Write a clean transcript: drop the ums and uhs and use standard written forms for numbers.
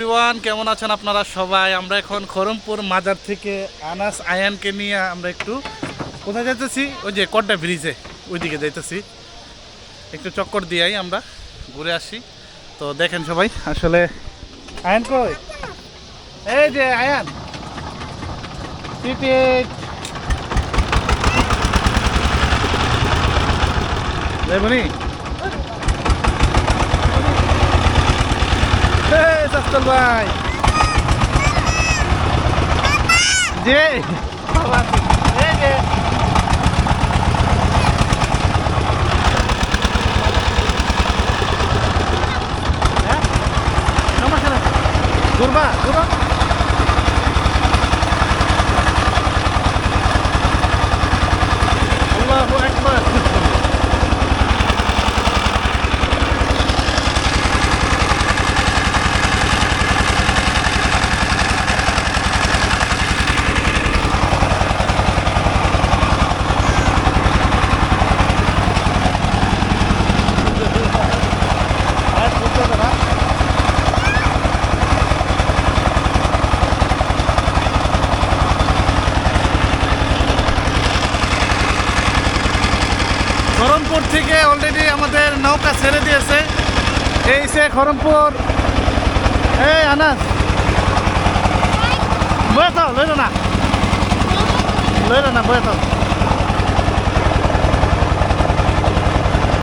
Everyone, কেমন আছেন আপনারা সবাই? আমরা এখন খরমপুর মাজার থেকে আনাস আয়ানকে নিয়ে আমরা একটু কোথায় যাইতেছি? ওই যে কড্ডা ব্রিজে ওইদিকে যাইতেছি। একটু চক্কর দিয়াই আমরা ঘুরে আসি। তো দেখেন সবাই, আসলে আয়ান কই? এই যে আয়ান, টিকিট যাইবনি? সাস্তল ভাই যে এই যে সমস্যা নাই, ঘুরবা ঘুরবা। আল্লাহু আকবার। খরমপুর থেকে অলরেডি আমাদের নৌকা ছেড়ে দিয়েছে। এই সে খরমপুর। এই আনাস বয়ে তো লইল না বয়ে তো